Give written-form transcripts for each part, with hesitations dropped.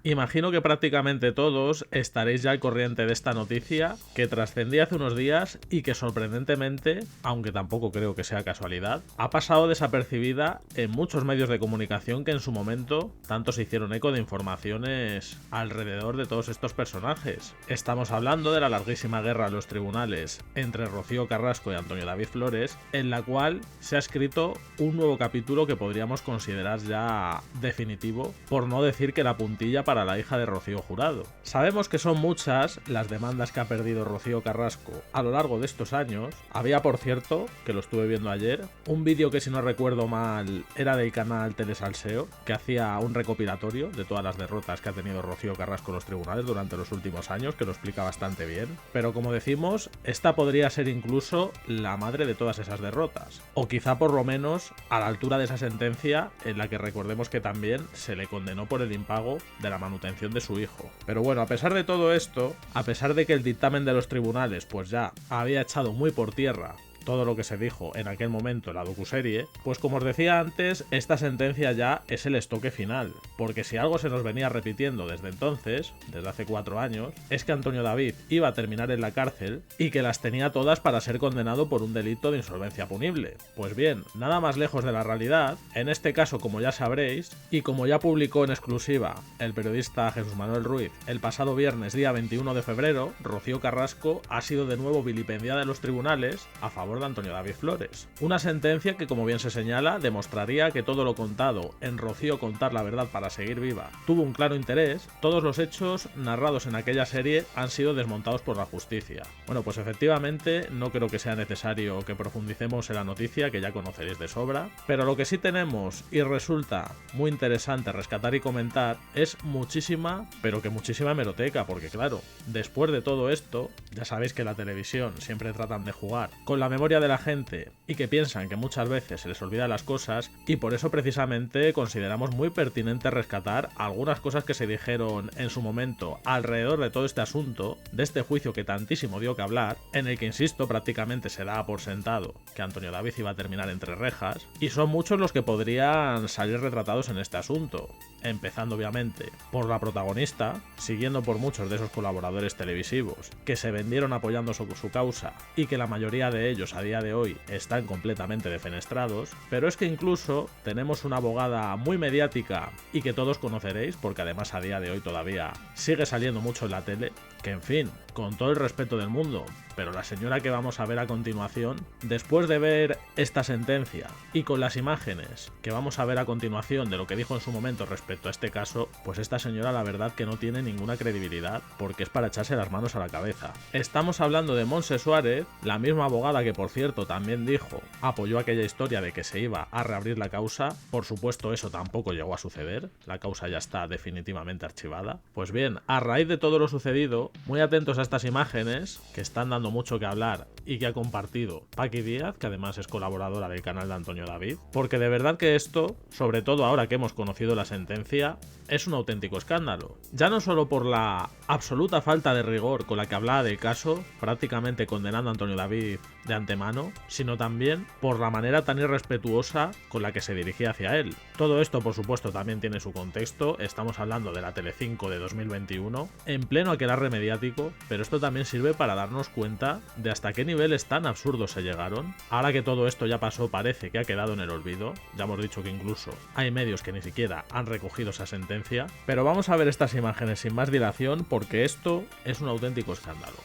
Imagino que prácticamente todos estaréis ya al corriente de esta noticia que trascendía hace unos días y que sorprendentemente, aunque tampoco creo que sea casualidad, ha pasado desapercibida en muchos medios de comunicación que en su momento tanto se hicieron eco de informaciones alrededor de todos estos personajes. Estamos hablando de la larguísima guerra en los tribunales entre Rocío Carrasco y Antonio David Flores, en la cual se ha escrito un nuevo capítulo que podríamos considerar ya definitivo, por no decir que la puntilla para la hija de Rocío Jurado. Sabemos que son muchas las demandas que ha perdido Rocío Carrasco a lo largo de estos años. Había, por cierto, que lo estuve viendo ayer, un vídeo que si no recuerdo mal era del canal Telesalseo, que hacía un recopilatorio de todas las derrotas que ha tenido Rocío Carrasco en los tribunales durante los últimos años, que lo explica bastante bien. Pero como decimos, esta podría ser incluso la madre de todas esas derrotas, o quizá por lo menos a la altura de esa sentencia en la que recordemos que también se le condenó por el impago de la manutención de su hijo. Pero bueno, a pesar de todo esto, a pesar de que el dictamen de los tribunales pues ya había echado muy por tierra todo lo que se dijo en aquel momento en la docuserie, pues como os decía antes, esta sentencia ya es el estoque final, porque si algo se nos venía repitiendo desde entonces, desde hace 4 años, es que Antonio David iba a terminar en la cárcel y que las tenía todas para ser condenado por un delito de insolvencia punible. Pues bien, nada más lejos de la realidad, en este caso, como ya sabréis, y como ya publicó en exclusiva el periodista Jesús Manuel Ruiz el pasado viernes día 21 de febrero, Rocío Carrasco ha sido de nuevo vilipendiada en los tribunales a favor de Antonio David Flores. Una sentencia que, como bien se señala, demostraría que todo lo contado en Rocío contar la verdad para seguir viva tuvo un claro interés. Todos los hechos narrados en aquella serie han sido desmontados por la justicia. Bueno, pues efectivamente no creo que sea necesario que profundicemos en la noticia, que ya conoceréis de sobra, pero lo que sí tenemos y resulta muy interesante rescatar y comentar es muchísima, pero que muchísima hemeroteca, porque claro, después de todo esto, ya sabéis que la televisión siempre tratan de jugar con la memoria de la gente y que piensan que muchas veces se les olvidan las cosas, y por eso precisamente consideramos muy pertinente rescatar algunas cosas que se dijeron en su momento alrededor de todo este asunto, de este juicio que tantísimo dio que hablar, en el que, insisto, prácticamente se daba por sentado que Antonio David iba a terminar entre rejas, y son muchos los que podrían salir retratados en este asunto, empezando obviamente por la protagonista, siguiendo por muchos de esos colaboradores televisivos que se vendieron apoyando su causa y que la mayoría de ellos a día de hoy están completamente defenestrados, pero es que incluso tenemos una abogada muy mediática y que todos conoceréis porque además a día de hoy todavía sigue saliendo mucho en la tele, que en fin, con todo el respeto del mundo, pero la señora que vamos a ver a continuación, después de ver esta sentencia y con las imágenes que vamos a ver a continuación de lo que dijo en su momento respecto a este caso, pues esta señora la verdad que no tiene ninguna credibilidad, porque es para echarse las manos a la cabeza. Estamos hablando de Montse Suárez, la misma abogada que por cierto también dijo, apoyó aquella historia de que se iba a reabrir la causa. Por supuesto eso tampoco llegó a suceder, la causa ya está definitivamente archivada. Pues bien, a raíz de todo lo sucedido, muy atentos a estas imágenes que están dando mucho que hablar y que ha compartido Paqui Díaz, que además es colaboradora del canal de Antonio David, porque de verdad que esto, sobre todo ahora que hemos conocido la sentencia, es un auténtico escándalo. Ya no solo por la absoluta falta de rigor con la que hablaba del caso, prácticamente condenando a Antonio David de antemano, sino también por la manera tan irrespetuosa con la que se dirigía hacia él. Todo esto, por supuesto, también tiene su contexto. Estamos hablando de la Telecinco de 2021, en pleno aquelarre mediático, pero esto también sirve para darnos cuenta de hasta qué niveles tan absurdos se llegaron. Ahora que todo esto ya pasó, parece que ha quedado en el olvido. Ya hemos dicho que incluso hay medios que ni siquiera han recogido esa sentencia, pero vamos a ver estas imágenes sin más dilación porque esto es un auténtico escándalo.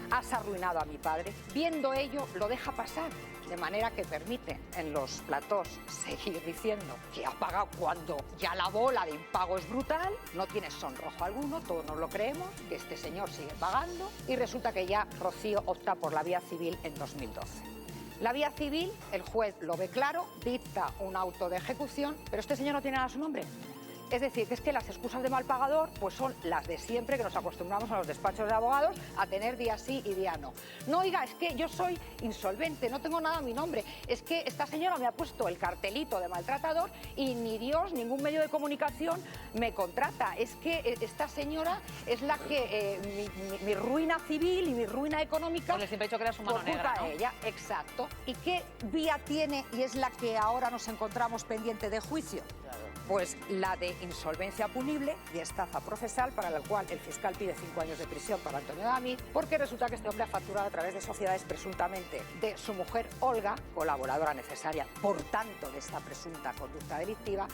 Has arruinado a mi padre. Viendo ello, lo deja pasar, de manera que permite en los platós seguir diciendo que ha pagado cuando ya la bola de impago es brutal, no tiene sonrojo alguno, todos nos lo creemos, que este señor sigue pagando, y resulta que ya Rocío opta por la vía civil en 2012. La vía civil, el juez lo ve claro, dicta un auto de ejecución, pero este señor no tiene nada a su nombre. Es decir, que es que las excusas de mal pagador pues son las de siempre, que nos acostumbramos a los despachos de abogados a tener día sí y día no. No, oiga, es que yo soy insolvente, no tengo nada a mi nombre. Es que esta señora me ha puesto el cartelito de maltratador y ni Dios, ningún medio de comunicación me contrata. Es que esta señora es la que mi ruina civil y mi ruina económica... Porque siempre he dicho que era su mano negra, ¿no? Ella, exacto. ¿Y qué vía tiene y es la que ahora nos encontramos pendiente de juicio? Claro. Pues la de insolvencia punible y estafa procesal, para la cual el fiscal pide 5 años de prisión para Antonio David, porque resulta que este hombre ha facturado a través de sociedades presuntamente de su mujer Olga, colaboradora necesaria, por tanto, de esta presunta conducta delictiva.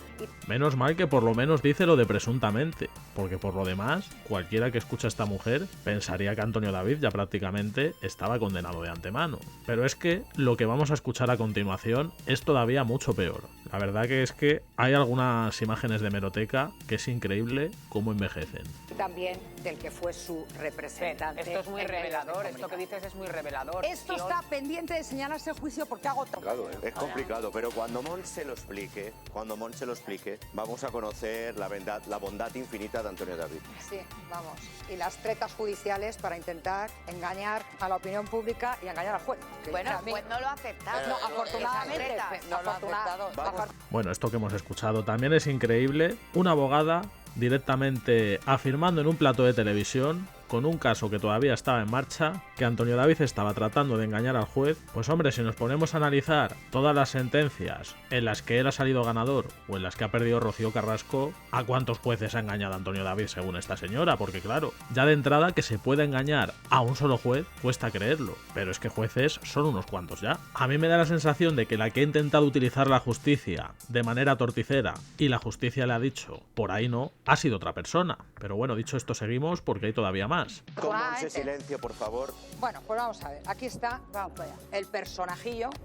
Menos mal que por lo menos dice lo de presuntamente, porque por lo demás, cualquiera que escucha a esta mujer pensaría que Antonio David ya prácticamente estaba condenado de antemano. Pero es que lo que vamos a escuchar a continuación es todavía mucho peor. La verdad que es que hay algunas imágenes de hemeroteca que es increíble cómo envejecen. También del que fue su representante. Esto es muy revelador, esto que dices es muy revelador. Esto está pendiente de señalarse el juicio porque hago otro. Claro, es complicado, pero cuando Mon se lo explique, vamos a conocer la bondad infinita de Antonio David. Sí, vamos. Y las tretas judiciales para intentar engañar a la opinión pública y engañar al juez. Bueno, el juez no lo ha aceptado. No, afortunadamente. No lo ha aceptado. Bueno, esto que hemos escuchado también es increíble. Una abogada directamente afirmando en un plato de televisión, con un caso que todavía estaba en marcha, que Antonio David estaba tratando de engañar al juez. Pues hombre, si nos ponemos a analizar todas las sentencias en las que él ha salido ganador o en las que ha perdido Rocío Carrasco, ¿a cuántos jueces ha engañado Antonio David según esta señora? Porque claro, ya de entrada que se pueda engañar a un solo juez cuesta creerlo, pero es que jueces son unos cuantos ya. A mí me da la sensación de que la que ha intentado utilizar la justicia de manera torticera y la justicia le ha dicho, por ahí no, ha sido otra persona. Pero bueno, dicho esto, seguimos porque hay todavía más. Con Monse, silencio, por favor. Bueno, pues vamos a ver. Aquí está, vamos allá. El personaje.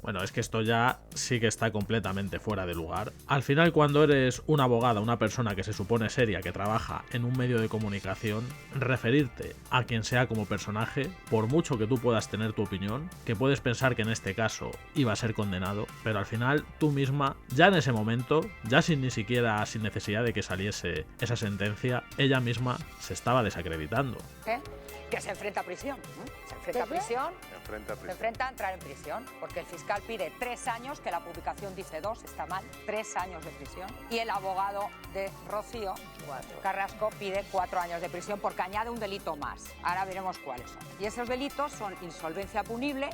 Bueno, es que esto ya sí que está completamente fuera de lugar. Al final, cuando eres una abogada, una persona que se supone seria, que trabaja en un medio de comunicación, referirte a quien sea como personaje, por mucho que tú puedas tener tu opinión, que puedes pensar que en este caso iba a ser condenado, pero al final tú misma, ya en ese momento, ya sin necesidad de que saliese esa sentencia, ella misma se estaba desacreditando. ¿Qué? Que se enfrenta a prisión. Se enfrenta a prisión. Se enfrenta a entrar en prisión, porque el fiscal pide 3 años, que la publicación dice 2, está mal, 3 años de prisión. Y el abogado de Rocío Carrasco pide 4 años de prisión porque añade un delito más. Ahora veremos cuáles son. Y esos delitos son insolvencia punible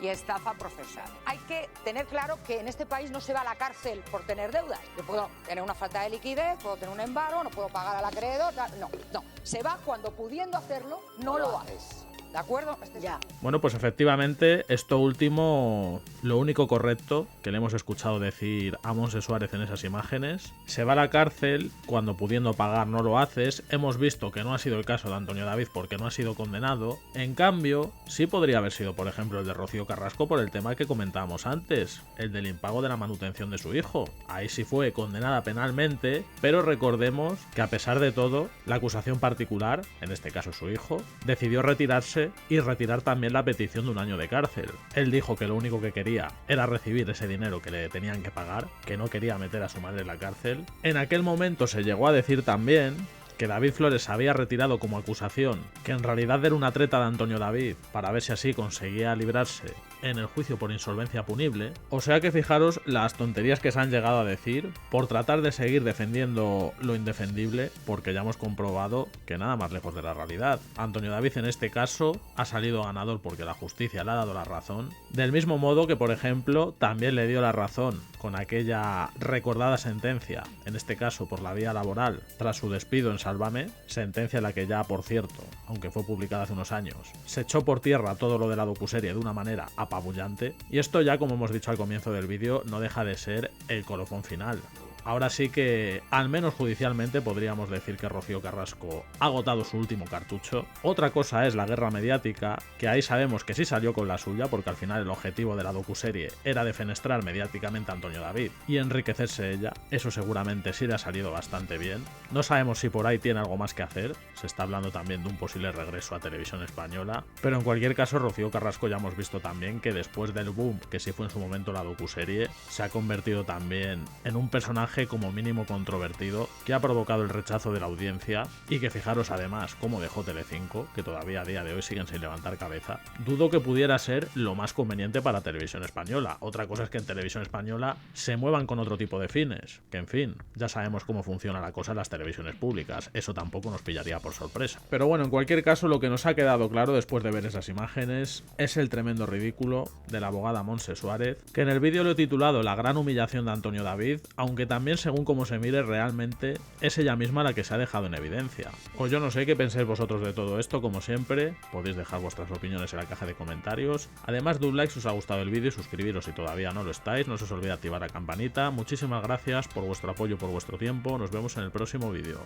y estafa procesal. Hay que tener claro que en este país no se va a la cárcel por tener deudas. Yo puedo tener una falta de liquidez, puedo tener un embargo, no puedo pagar al acreedor. No. Se va cuando pudiendo hacerlo, no lo haces. ¿De acuerdo? Ya. Bueno, pues efectivamente, esto último, lo único correcto que le hemos escuchado decir a Monse Suárez en esas imágenes. Se va a la cárcel, cuando pudiendo pagar no lo haces. Hemos visto que no ha sido el caso de Antonio David porque no ha sido condenado. En cambio, sí podría haber sido, por ejemplo, el de Rocío Carrasco por el tema que comentábamos antes, el del impago de la manutención de su hijo. Ahí sí fue condenada penalmente, pero recordemos que a pesar de todo, la acusación particular, en este caso su hijo, decidió retirarse y retirar también la petición de 1 año de cárcel. Él dijo que lo único que quería era recibir ese dinero que le tenían que pagar, que no quería meter a su madre en la cárcel. En aquel momento se llegó a decir también que David Flores había retirado como acusación, que en realidad era una treta de Antonio David para ver si así conseguía librarse en el juicio por insolvencia punible. O sea que fijaros las tonterías que se han llegado a decir por tratar de seguir defendiendo lo indefendible, porque ya hemos comprobado que nada más lejos de la realidad. Antonio David en este caso ha salido ganador porque la justicia le ha dado la razón, del mismo modo que por ejemplo también le dio la razón con aquella recordada sentencia, en este caso por la vía laboral, tras su despido en Sálvame, sentencia en la que ya, por cierto, aunque fue publicada hace unos años, se echó por tierra todo lo de la docuserie de una manera apabullante. Y esto ya, como hemos dicho al comienzo del vídeo, no deja de ser el colofón final. Ahora sí que, al menos judicialmente, podríamos decir que Rocío Carrasco ha agotado su último cartucho. Otra cosa es la guerra mediática, que ahí sabemos que sí salió con la suya, porque al final el objetivo de la docuserie era defenestrar mediáticamente a Antonio David y enriquecerse ella. Eso seguramente sí le ha salido bastante bien. No sabemos si por ahí tiene algo más que hacer. Se está hablando también de un posible regreso a Televisión Española. Pero en cualquier caso, Rocío Carrasco ya hemos visto también que después del boom que sí fue en su momento la docuserie, se ha convertido también en un personaje personaje como mínimo controvertido que ha provocado el rechazo de la audiencia y que fijaros además cómo dejó Telecinco, que todavía a día de hoy siguen sin levantar cabeza, dudo que pudiera ser lo más conveniente para Televisión Española. Otra cosa es que en Televisión Española se muevan con otro tipo de fines, que en fin, ya sabemos cómo funciona la cosa en las televisiones públicas, eso tampoco nos pillaría por sorpresa. Pero bueno, en cualquier caso, lo que nos ha quedado claro después de ver esas imágenes es el tremendo ridículo de la abogada Montse Suárez, que en el vídeo lo he titulado La gran humillación de Antonio David, aunque también según como se mire realmente es ella misma la que se ha dejado en evidencia. O yo no sé qué pensáis vosotros de todo esto, como siempre, podéis dejar vuestras opiniones en la caja de comentarios. Además de un like si os ha gustado el vídeo y suscribiros si todavía no lo estáis, no se os olvide activar la campanita. Muchísimas gracias por vuestro apoyo, por vuestro tiempo, nos vemos en el próximo vídeo.